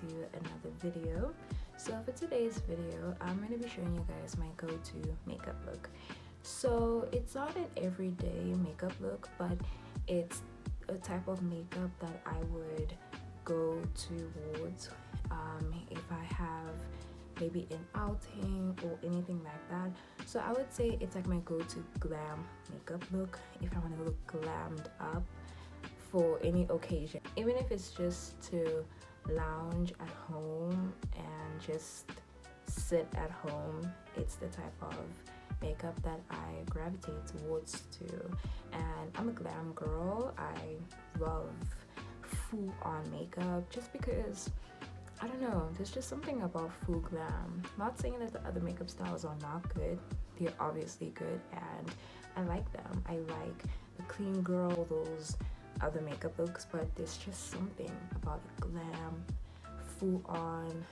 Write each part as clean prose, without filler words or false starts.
to another video. So for today's video, I'm going to be showing you guys my go-to makeup look. So it's not an everyday makeup look, but it's a type of makeup that I would go towards if I have maybe an outing or anything like that. So I would say it's like my go-to glam makeup look if I want to look glammed up for any occasion, even if it's just to lounge at home and just sit at home. It's the type of makeup that I gravitate towards too. And I'm a glam girl. I love full on makeup just because I don't know, there's just something about full glam. Not saying that the other makeup styles are not good, they're obviously good and I like them. I like the clean girl, those other makeup looks, but there's just something about the glam, full on,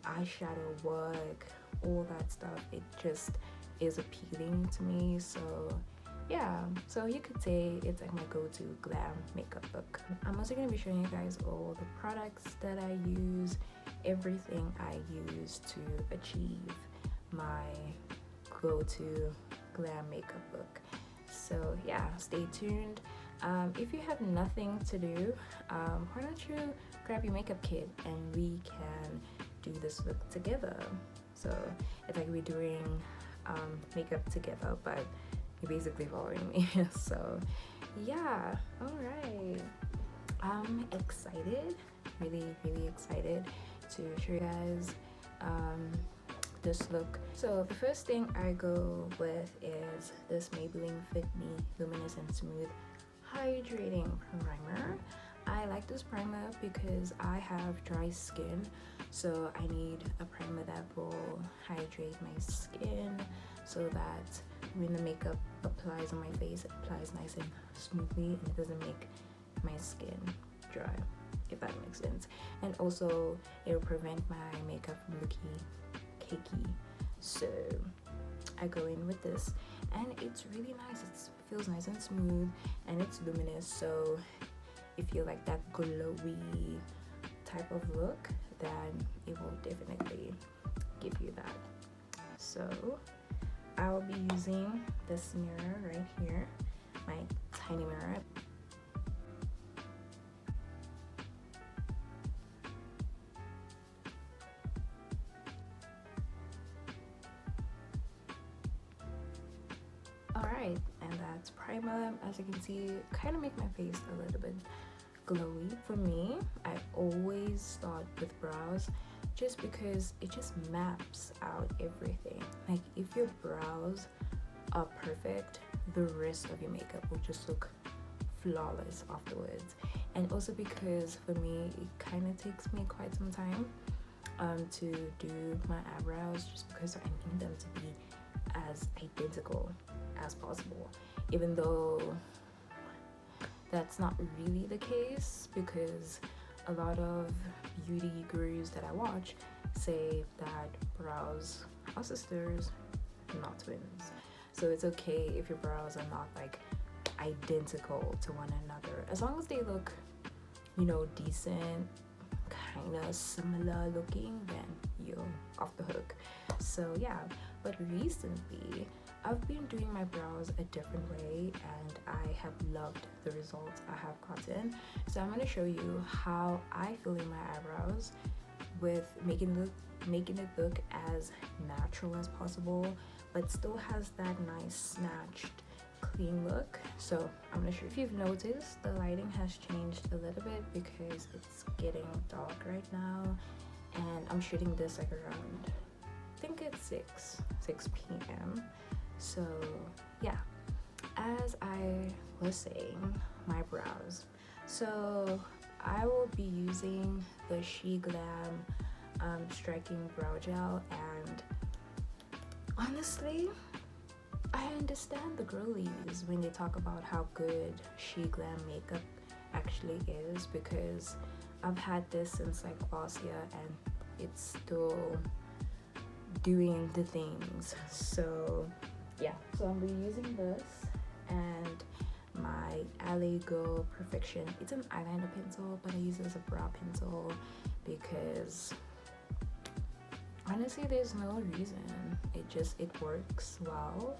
eyeshadow work, all that stuff. It just is appealing to me. So yeah, so you could say it's like my go-to glam makeup look. I'm also going to be showing you guys all the products that I use, everything I use to achieve my go-to glam makeup look. So yeah, stay tuned. If you have nothing to do, why don't you grab your makeup kit and we can do this look together. So it's like we're doing makeup together, but you're basically following me. So yeah, all right, I'm excited, really excited to show you guys this look. So the first thing I go with is this Maybelline Fit Me Luminous and Smooth Hydrating Primer. I like this primer because I have dry skin, so I need a primer that will hydrate my skin so that when the makeup applies on my face, it applies nice and smoothly and it doesn't make my skin dry, if that makes sense. And also it will prevent my makeup from looking cakey. So I go in with this and it's really nice. It feels nice and smooth and it's luminous, so if you like that glowy type of look, then it will definitely give you that. So I'll be using this mirror right here, my tiny mirror. Alright, and that's primer. As you can see, kind of make my face a little bit glowy. For me, I always start with brows just because it just maps out everything. Like if your brows are perfect, the rest of your makeup will just look flawless afterwards. And also because for me, it kind of takes me quite some time to do my eyebrows, just because I need them to be as identical as possible, even though that's not really the case, because a lot of beauty gurus that I watch say that brows are sisters, not twins. So it's okay if your brows are not like identical to one another, as long as they look, decent, kind of similar looking, then you're off the hook. So yeah, but recently I've been doing my brows a different way and I have loved the results I have gotten. So I'm going to show you how I fill in my eyebrows with making it look as natural as possible, but still has that nice snatched clean look. So I'm going to show you. If you've noticed, the lighting has changed a little bit because it's getting dark right now, and I'm shooting this like around, I think it's 6 p.m. So yeah, as I was saying, my brows. So I will be using the Glam striking brow gel, and honestly, I understand the girlies when they talk about how good Glam makeup actually is, because I've had this since like last year and it's still doing the things. So yeah, so I'm reusing this, and my LA Girl Perfection. It's an eyeliner pencil, but I use it as a brow pencil because honestly there's no reason. It works well,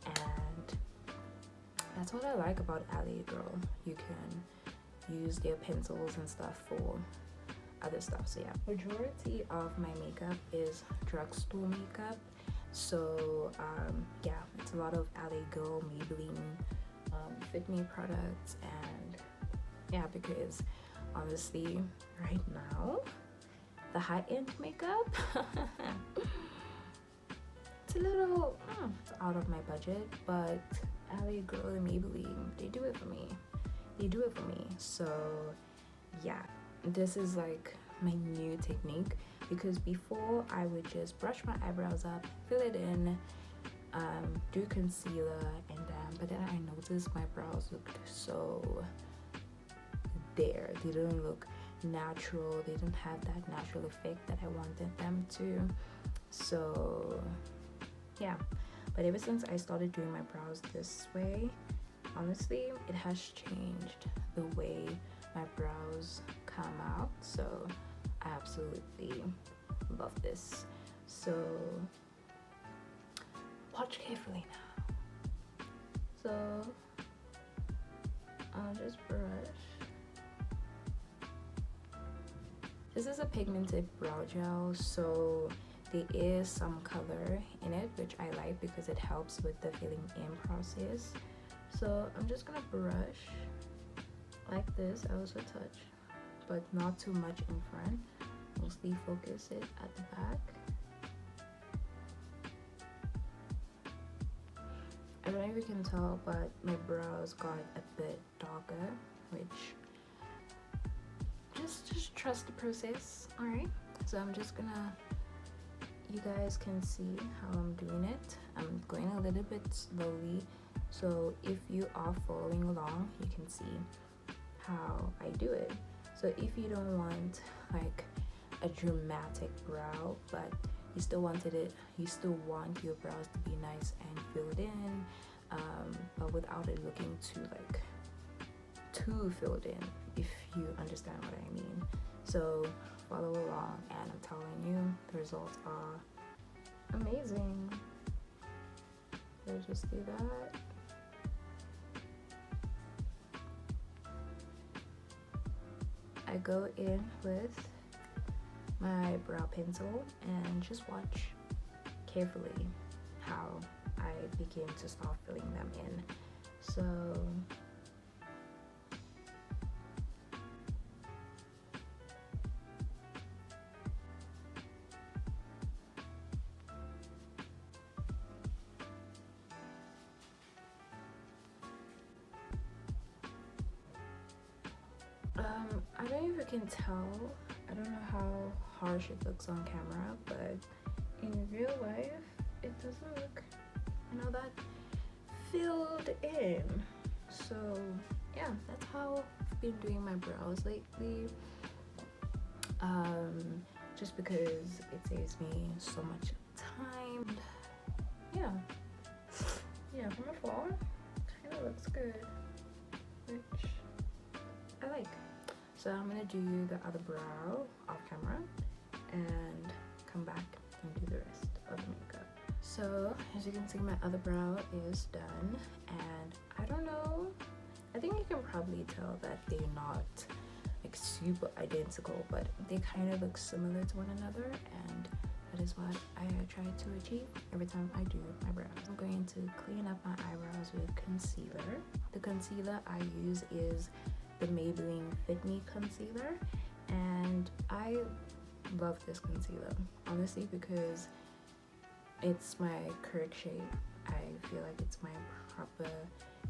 and that's what I like about LA Girl. You can use their pencils and stuff for other stuff. So yeah, majority of my makeup is drugstore makeup. So yeah, it's a lot of LA Girl, Maybelline, Fit Me products, and yeah, because honestly right now the high-end makeup it's a little it's out of my budget, but LA Girl and Maybelline, they do it for me. So yeah, this is like my new technique, because before I would just brush my eyebrows up, fill it in, do concealer, and then but then I noticed my brows looked so there. They didn't look natural. They didn't have that natural effect that I wanted them to. So yeah, but ever since I started doing my brows this way, honestly it has changed the way my brows come out. So I absolutely love this. So watch carefully now. So I'll just brush. This is a pigmented brow gel, so there is some color in it, which I like because it helps with the filling in process. So I'm just gonna brush like this. I also touch, but not too much in front. Mostly focus it at the back. I don't know if you can tell, but my brows got a bit darker, which just trust the process. All right, so I'm just gonna, you guys can see how I'm doing it. I'm going a little bit slowly, so if you are following along, you can see how I do it. So if you don't want like a dramatic brow, but you still want your brows to be nice and filled in, but without it looking too filled in, if you understand what I mean. So follow along, and I'm telling you, the results are amazing. So just do that. I go in with my brow pencil and just watch carefully how I begin to start filling them in. So I don't know if you can tell. I don't know how harsh it looks on camera, but in real life it doesn't look, that filled in. So yeah, that's how I've been doing my brows lately, just because it saves me so much time. Yeah, from afar kind of looks good, which I like. So I'm gonna do the other brow off camera and come back and do the rest of the makeup. So as you can see, my other brow is done, and I don't know, I think you can probably tell that they're not like super identical, but they kind of look similar to one another, and that is what I try to achieve every time I do my brows. I'm going to clean up my eyebrows with concealer. The concealer I use is the Maybelline Fit Me concealer, and I love this concealer honestly because it's my correct shade. I feel like it's my proper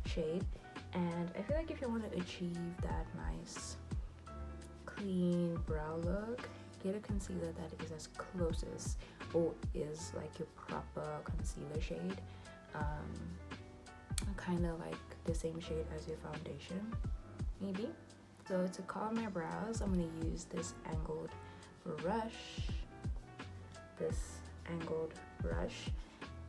shade, and I feel like if you want to achieve that nice clean brow look, get a concealer that is as close as, or is like your proper concealer shade, kind of like the same shade as your foundation maybe. So to calm my brows, I'm going to use this angled brush,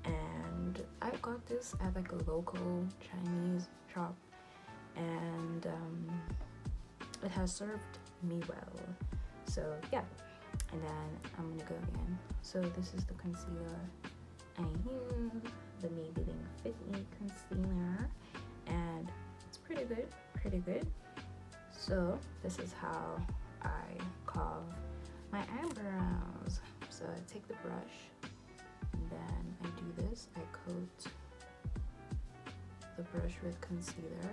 and I got this at like a local Chinese shop, and it has served me well. So yeah, and then I'm gonna go in. So this is the concealer I use, the Maybelline Fit Me concealer, and it's pretty good. So this is how I carve my eyebrows. So I take the brush, and then I do this. I coat the brush with concealer,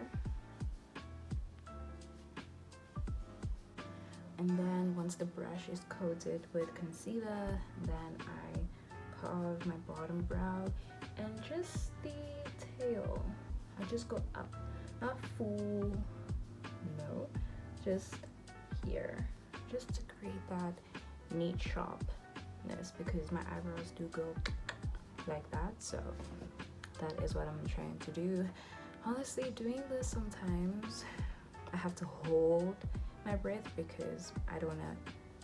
and then once the brush is coated with concealer, then I carve my bottom brow and just the tail. I just go up, not full, no, just here, just to create that neat sharpness, because my eyebrows do go like that. So that is what I'm trying to do. Honestly, doing this sometimes I have to hold my breath because I don't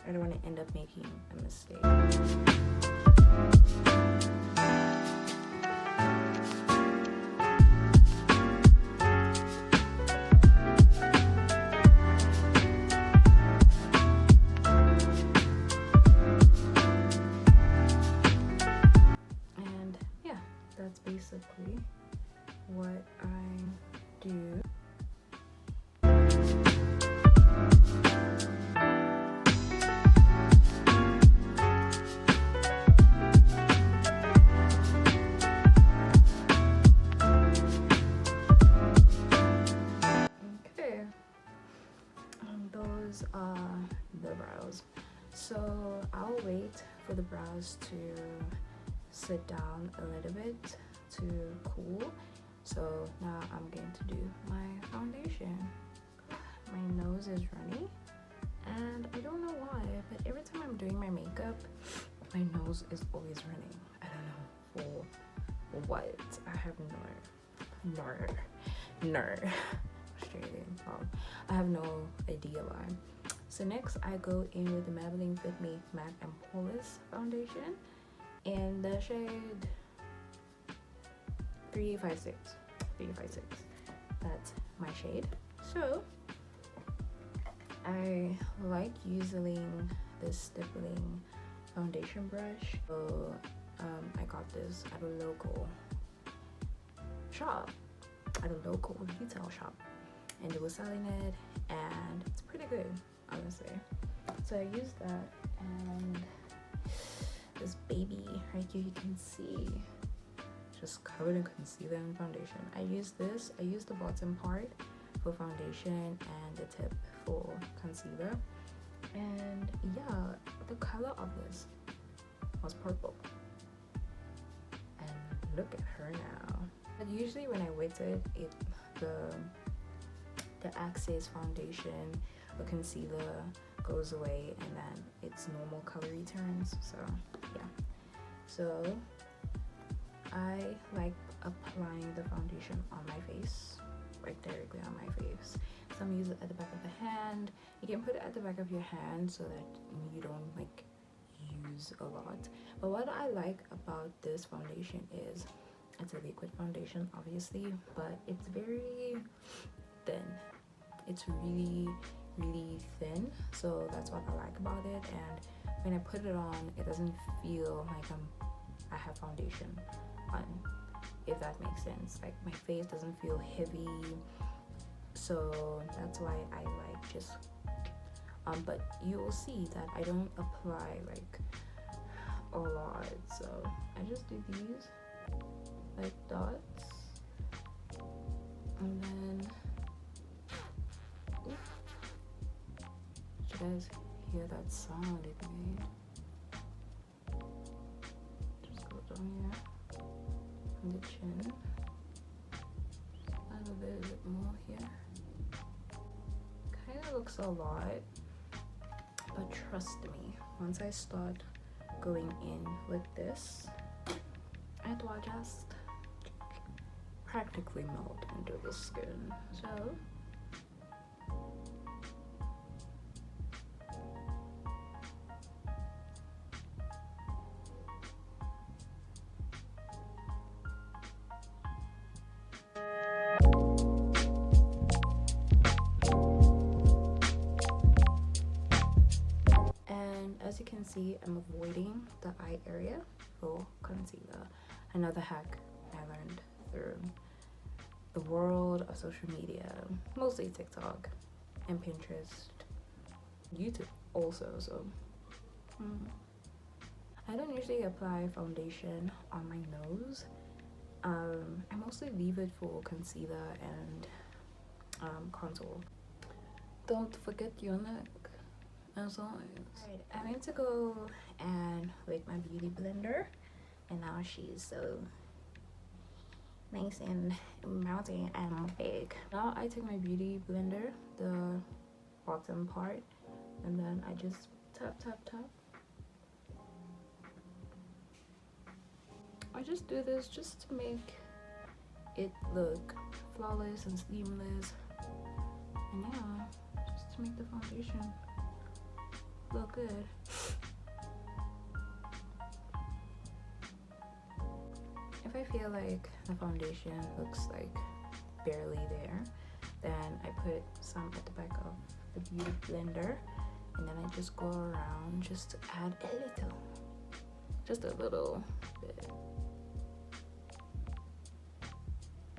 wanna end up making a mistake. And yeah, that's basically what I do. Those are the brows. So I'll wait for the brows to sit down a little bit to cool. So now I'm going to do my foundation. My nose is runny, and I don't know why, but every time I'm doing my makeup, my nose is always running. I don't know for what. I have no Australian. I have no idea why. So next I go in with the Maybelline Fit Me Matte and Poreless foundation in the shade 356. That's my shade. So I like using this stippling foundation brush. So I got this at a local shop, at a local retail shop, and they were selling it, and it's pretty good, honestly. So I used that, and this baby right here, you can see, just covered in concealer and foundation. I use the bottom part for foundation and the tip for concealer. And yeah, the color of this was purple, and look at her now. But usually when I wet it, the excess foundation or concealer goes away, and then its normal color returns. So yeah, so I like applying the foundation on my face, like directly on my face. Some use it at the back of the hand. You can put it at the back of your hand so that you don't like use a lot. But what I like about this foundation is it's a liquid foundation, obviously, but it's very thin. It's really thin, so that's what I like about it. And when I put it on, it doesn't feel like I have foundation on, if that makes sense. Like my face doesn't feel heavy, so that's why I like just but you will see that I don't apply like a lot, so I just do these like dots, and then you guys hear that sound it made? Just go down here on the chin, add a little bit more here. Kind of looks a lot, but trust me, once I start going in with this, it will just practically melt into the skin. So as you can see, I'm avoiding the eye area for concealer. Another hack I learned through the world of social media, mostly TikTok and Pinterest, YouTube also. So I don't usually apply foundation on my nose. I mostly leave it for concealer and contour. Don't forget your neck, as always. Right, I went to go and with my beauty blender, and now she's so nice and mounting and big. Now I take my beauty blender, the bottom part, and then I just tap. I just do this just to make it look flawless and seamless, and yeah, just to make the foundation look good. If I feel like the foundation looks like barely there, then I put some at the back of the beauty blender, and then I just go around just to add just a little bit.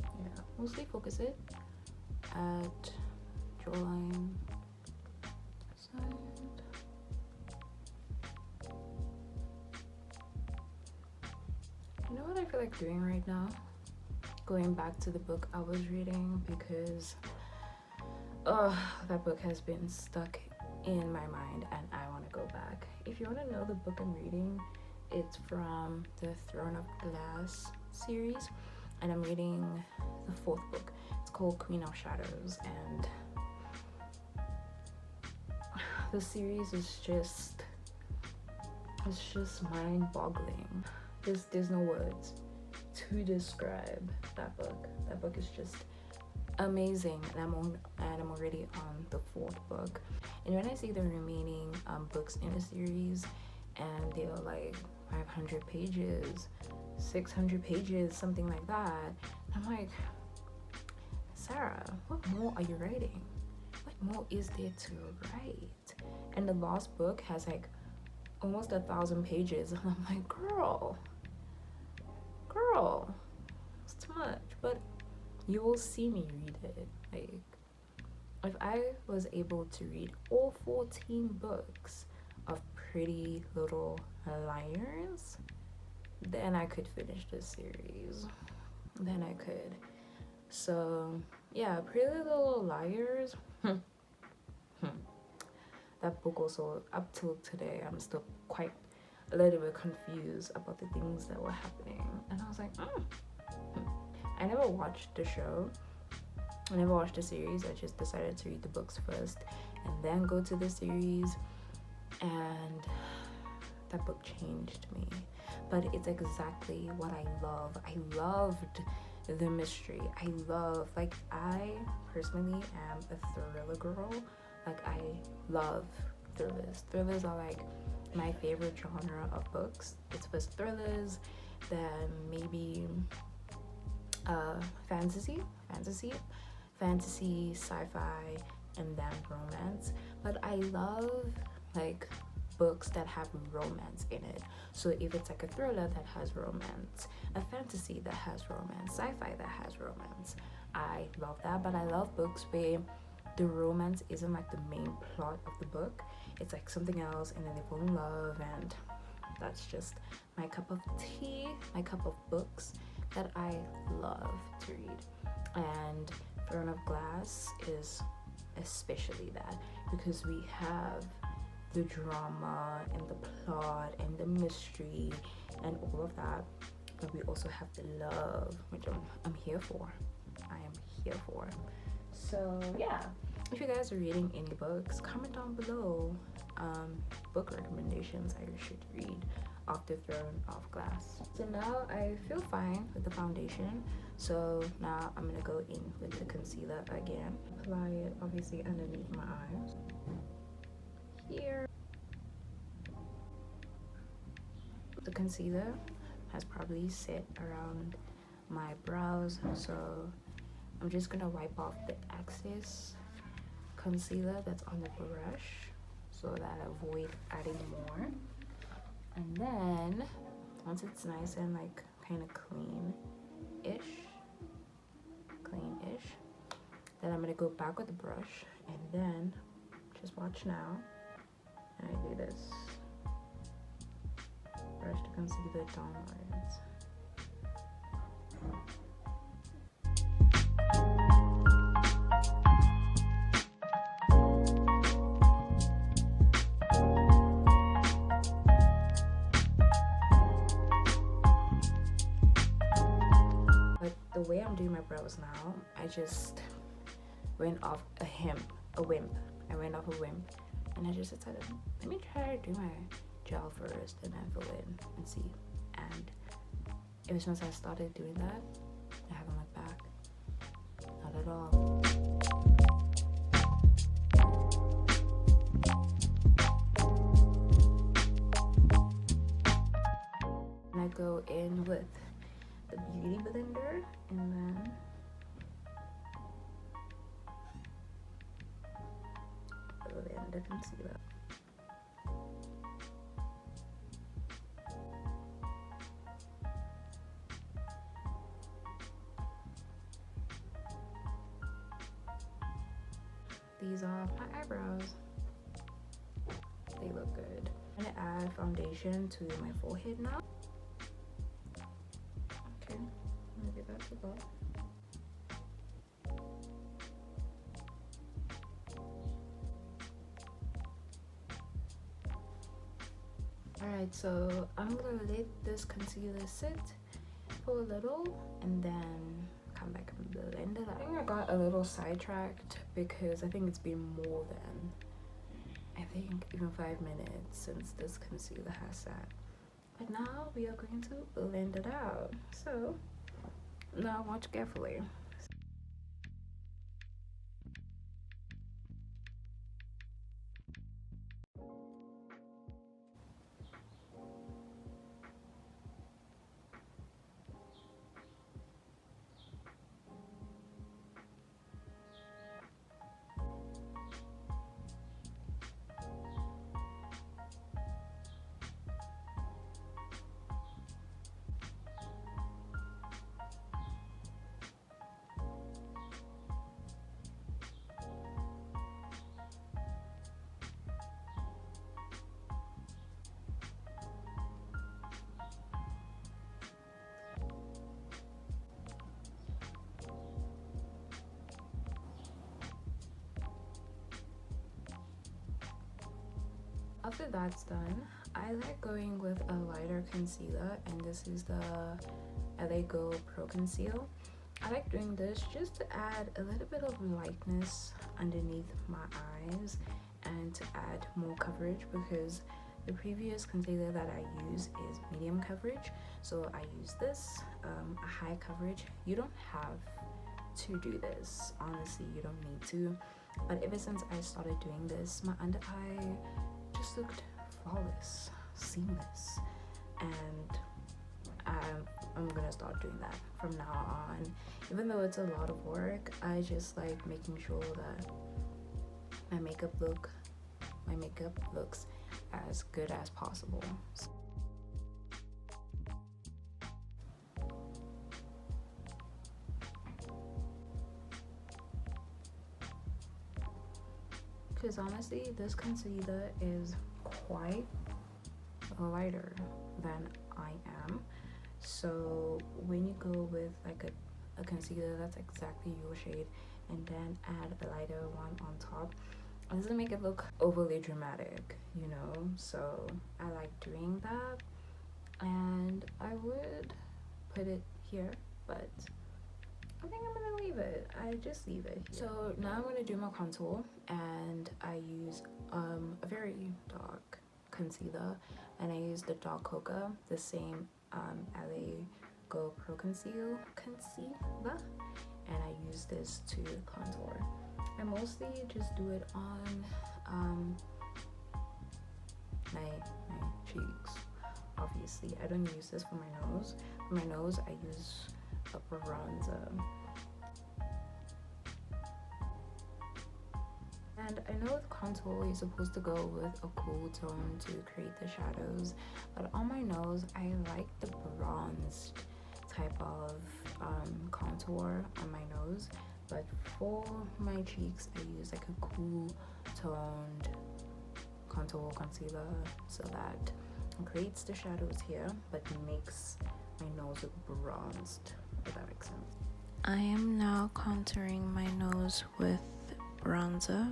Yeah, mostly focus it at jawline side. You know what I feel like doing right now? Going back to the book I was reading, because that book has been stuck in my mind and I want to go back. If you want to know the book I'm reading, it's from the Throne of Glass series, and I'm reading the 4th book. It's called Queen of Shadows, and the series is just mind-boggling. There's no words to describe that book. That book is just amazing, and I'm already on the 4th book. And when I see the remaining books in the series, and they're like 500 pages, 600 pages, something like that, I'm like, Sarah, what more are you writing? What more is there to write? And the last book has like almost 1,000 pages, and I'm like, girl, it's too much. But you will see me read it. Like, if I was able to read all 14 books of Pretty Little Liars, then I could finish this series. Then I could. So yeah, Pretty Little Liars. That book also, up till today, I'm still quite a little bit confused about the things that were happening. And I was like, I never watched the show. I never watched the series. I just decided to read the books first and then go to the series. And that book changed me. But it's exactly what I love. I loved the mystery. I personally am a thriller girl. Like, I love thrillers. Thrillers are like my favorite genre of books. It's first thrillers, then maybe fantasy, sci-fi, and then romance. But I love like books that have romance in it. So if it's like a thriller that has romance, a fantasy that has romance, sci-fi that has romance, I love that. But I love books where the romance isn't like the main plot of the book. It's like something else, and then they fall in love, and that's just my cup of tea, my cup of books that I love to read. And Throne of Glass is especially that, because we have the drama and the plot and the mystery and all of that, but we also have the love, which I'm here for. I am here for. So yeah, if you guys are reading any books, comment down below book recommendations I should read after Throne of Glass. So now I feel fine with the foundation, so now I'm gonna go in with the concealer again. Apply it obviously underneath my eyes here. The concealer has probably set around my brows, so I'm just gonna wipe off the excess concealer that's on the brush. so that I avoid adding more. And then once it's nice and like kind of clean-ish, then I'm gonna go back with the brush and then just watch now. And I do this. Brush to concealer downwards. But the way I'm doing my brows now, I just went off a wimp. I went off a wimp, and I just decided, let me try to do my gel first and then fill in and see. And ever since I started doing that, I haven't looked back. Not at all. And I go in with the beauty blender and then blend the concealer. These are my eyebrows. They look good. I'm gonna add foundation to my forehead now. Okay, I'm gonna give that a go. Alright, so I'm gonna let this concealer sit for a little and then come back and blend it out. I think I got a little sidetracked because I think it's been more than, I think, even 5 minutes since this concealer has sat. But now we are going to blend it out. So now watch carefully. After that's done, I like going with a lighter concealer, and this is the LA Go Pro Conceal. I like doing this just to add a little bit of lightness underneath my eyes and to add more coverage, because the previous concealer that I use is medium coverage, so I use this, a high coverage. You don't have to do this, honestly, you don't need to, but ever since I started doing this, my under eye just looked flawless, seamless, and I'm gonna start doing that from now on. Even though it's a lot of work, I just like making sure that my makeup looks as good as possible. Because honestly, this concealer is quite lighter than I am. So when you go with like a concealer that's exactly your shade and then add a lighter one on top, it doesn't make it look overly dramatic, you know? So I like doing that, and I would put it here, but I think I'm gonna leave it. I just leave it here. So now I'm gonna do my contour, and I use a very dark concealer, and I use the dark cocoa, the same LA Go Pro concealer, and I use this to contour. I mostly just do it on my cheeks. Obviously, I don't use this for my nose. For my nose, I use a bronzer. And I know with contour you're supposed to go with a cool tone to create the shadows, but on my nose I like the bronzed type of contour on my nose. But for my cheeks I use like a cool toned contour concealer so that it creates the shadows here but makes my nose look bronzed, if that makes sense. I am now contouring my nose with bronzer.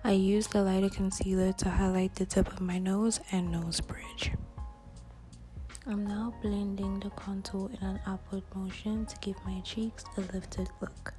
I use the lighter concealer to highlight the tip of my nose and nose bridge. I'm now blending the contour in an upward motion to give my cheeks a lifted look.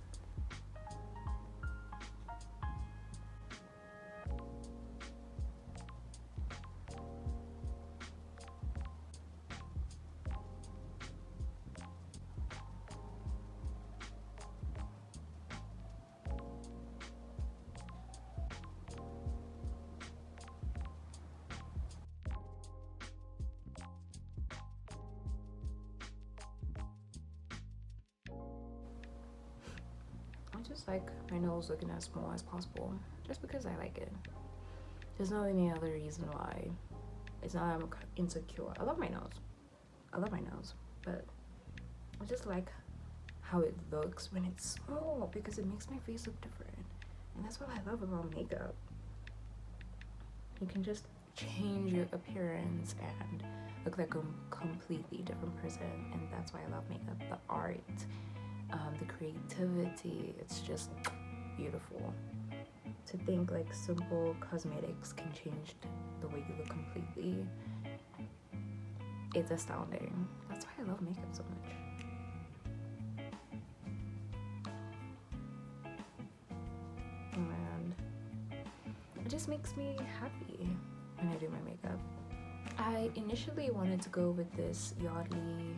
I just like my nose looking as small as possible, just because I like it. There's not any other reason why. It's not I'm insecure. I love my nose, but I just like how it looks when it's small because it makes my face look different. And that's what I love about makeup. You can just change your appearance and look like a completely different person, and that's why I love makeup. The art, the creativity, it's just beautiful. To think like simple cosmetics can change the way you look completely, it's astounding. That's why I love makeup so much. And it just makes me happy when I do my makeup. I initially wanted to go with this Yardley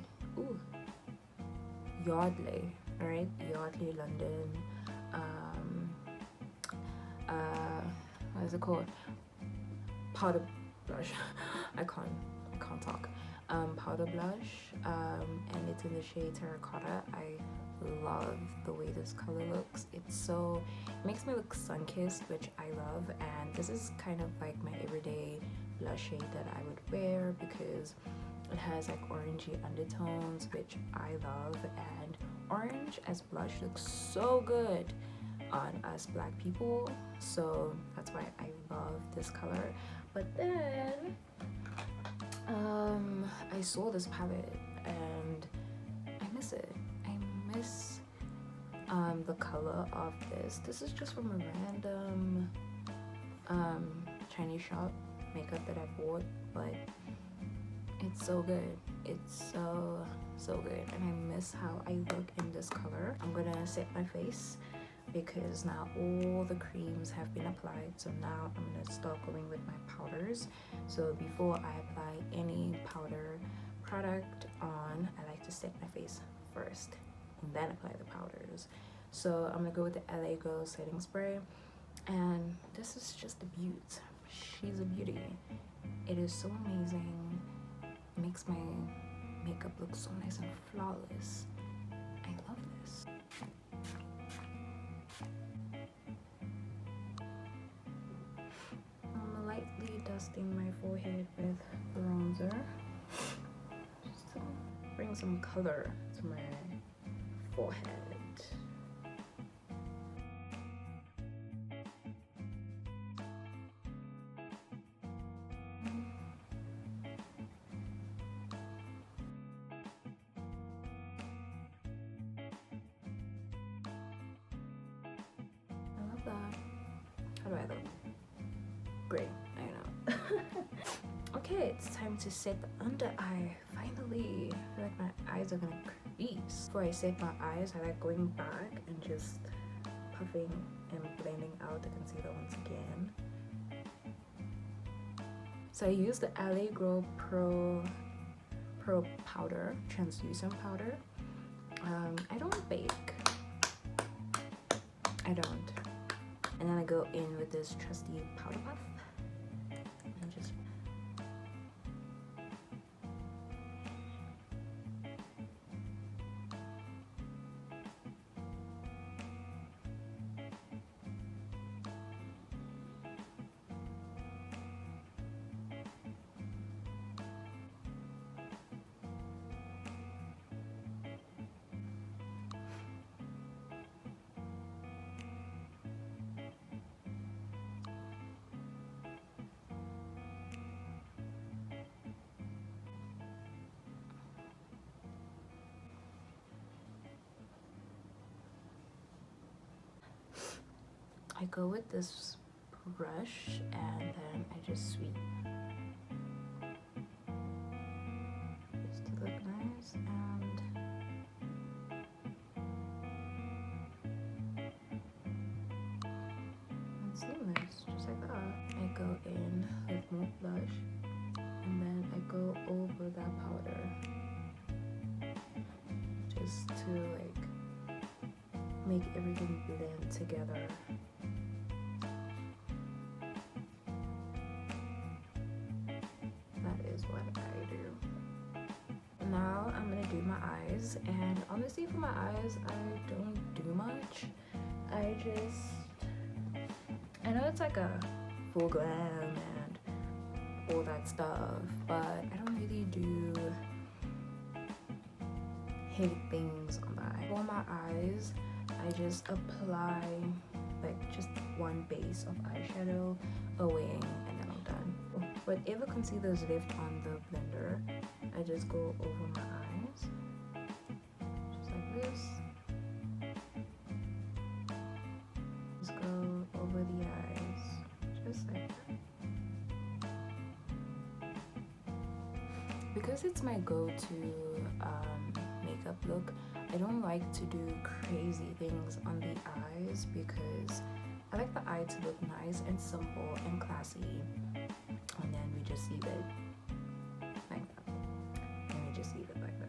London what is it called, powder blush. I can't talk. Powder blush, and it's in the shade Terracotta. I love the way this color looks. It makes me look sun-kissed, which I love, and this is kind of like my everyday blush shade that I would wear because it has like orangey undertones, which I love, and orange as blush looks so good on us black people, so that's why I love this color. But then I saw this palette and I miss it. I miss the color of this. This is just from a random Chinese shop makeup that I bought, but it's so good. It's so good, and I miss how I look in this color. I'm gonna set my face because now all the creams have been applied, so now I'm gonna start going with my powders. So before I apply any powder product on, I like to set my face first and then apply the powders. So I'm gonna go with the LA Girl setting spray, and this is just a beaut. She's a beauty. It is so amazing. It makes my makeup look so nice and flawless. I love this. I'm lightly dusting my forehead with bronzer just to bring some color to my forehead. I love that. How do I look? Great, I know. Okay, it's time to set the under eye. Finally, I feel like my eyes are gonna crease. Before I set my eyes, I like going back and just puffing and blending out the concealer once again. So I use the LA Girl Pro powder, translucent powder. I don't bake. I don't. And then I go in with this trusty powder puff and just I go with this brush and then I just sweep just to look nice, and seamless, just like that. I go in with more blush and then I go over that powder just to like make everything blend together. That is what I do. Now I'm gonna do my eyes, and honestly for my eyes I don't do much. I know it's like a full glam and all that stuff, but I don't really do heavy things on my eye. For my eyes, I just apply like just one base of eyeshadow, a wing, and then I'm done. Whatever concealer is left on the blender, I just go over my eyes, just like this. Just go over the eyes, just like that. Because it's my go-to makeup look, I don't like to do crazy things on the eyes because I like the eye to look nice and simple and classy, and then we just leave it like that. And we just leave it like that.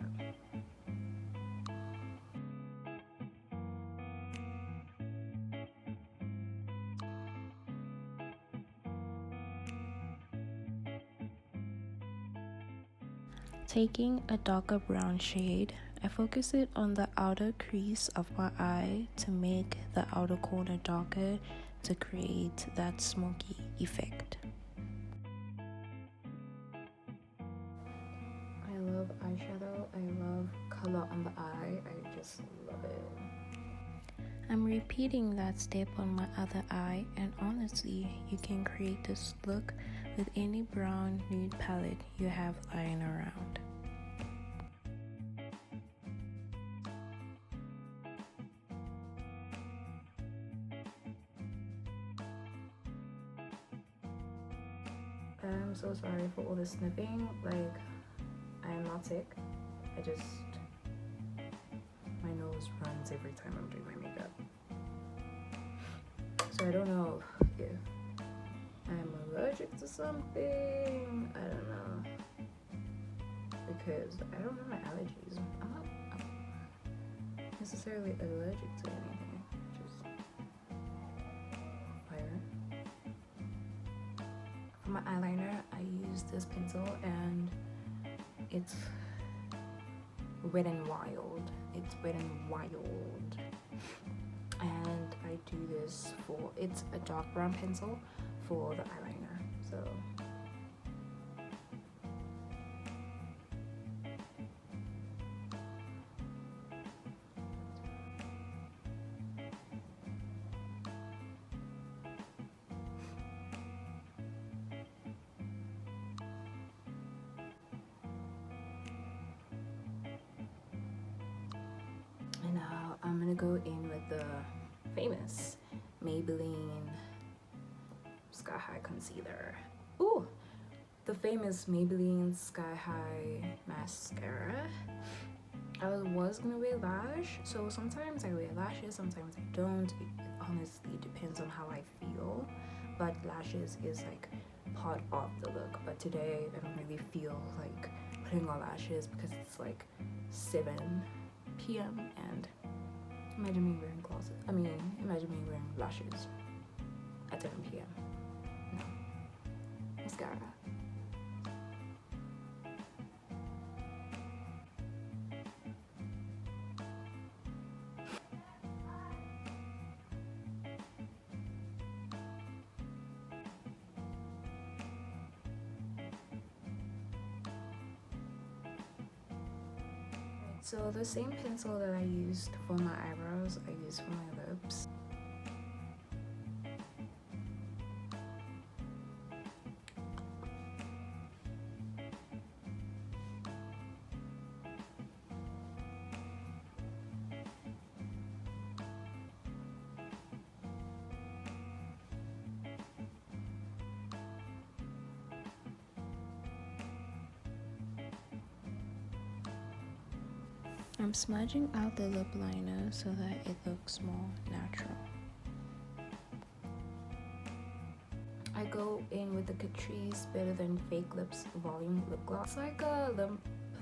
Taking a darker brown shade, I focus it on the outer crease of my eye to make the outer corner darker to create that smoky effect. I love eyeshadow. I love color on the eye. I just love it. I'm repeating that step on my other eye, and honestly, you can create this look with any brown nude palette you have lying around. I'm so sorry for all the sniffing. Like, I am not sick. My nose runs every time I'm doing my makeup. So I don't know if I'm allergic to something. I don't know. Because I don't know my allergies. I'm not necessarily allergic to anything. Just fire. For my eyeliner, I use this pencil and it's Wet n Wild. It's Wet n Wild. And I do this it's a dark brown pencil for the eyeliner. So and now I'm gonna go in with the famous Maybelline Sky High Concealer. Ooh, the famous Maybelline Sky High Mascara. I was gonna wear lash, so sometimes I wear lashes, sometimes I don't. It honestly depends on how I feel, but lashes is like part of the look. But today I don't really feel like putting on lashes because it's like 7 p.m. and imagine me wearing imagine me wearing lashes at 7 p.m. No. Mascara. So the same pencil that I used for my eyebrows, I used for my lips. I'm smudging out the lip liner so that it looks more natural. I go in with the Catrice Better Than Fake Lips Volume Lip Gloss. It's like a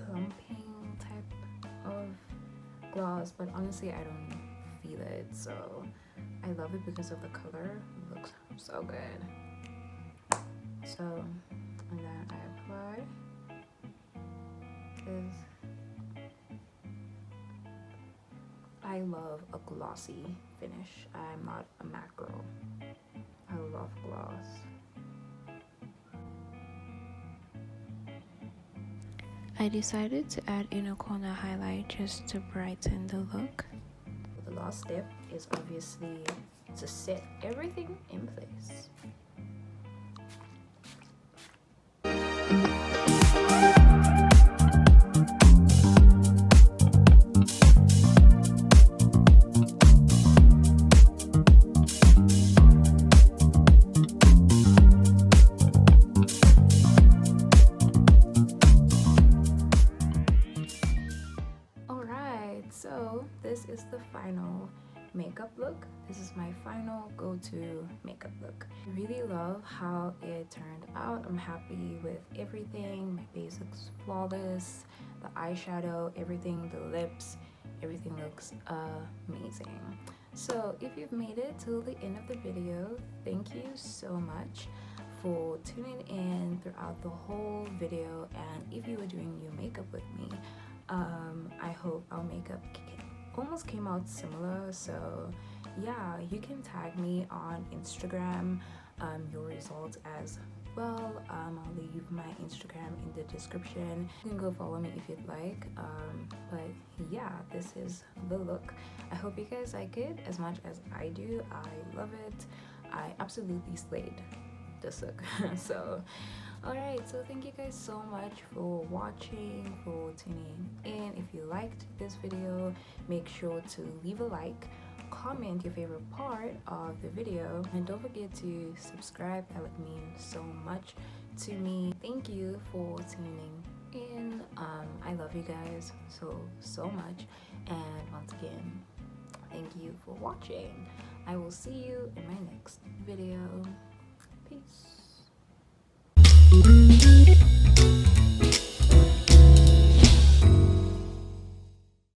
plumping type of gloss, but honestly I don't feel it, so I love it because of the color. It looks so good. So, and then I apply this. I love a glossy finish. I'm not a matte girl. I love gloss. I decided to add inner corner highlight just to brighten the look. The last step is obviously to set everything in place. So this is the final makeup look. This is my final go-to makeup look. I really love how it turned out. I'm happy with everything. My base looks flawless. The eyeshadow, everything, the lips, everything looks amazing. So if you've made it till the end of the video, thank you so much for tuning in throughout the whole video. And if you were doing your makeup with me, I hope our makeup almost came out similar. So yeah, you can tag me on Instagram your results as well. I'll leave my Instagram in the description. You can go follow me if you'd like. But yeah, this is the look. I hope you guys like it as much as I do. I love it. I absolutely slayed this look. So alright, so thank you guys so much for watching, for tuning in. If you liked this video, make sure to leave a like, comment your favorite part of the video, and don't forget to subscribe. That would mean so much to me. Thank you for tuning in. I love you guys so much, and once again, thank you for watching. I will see you in my next video. Peace.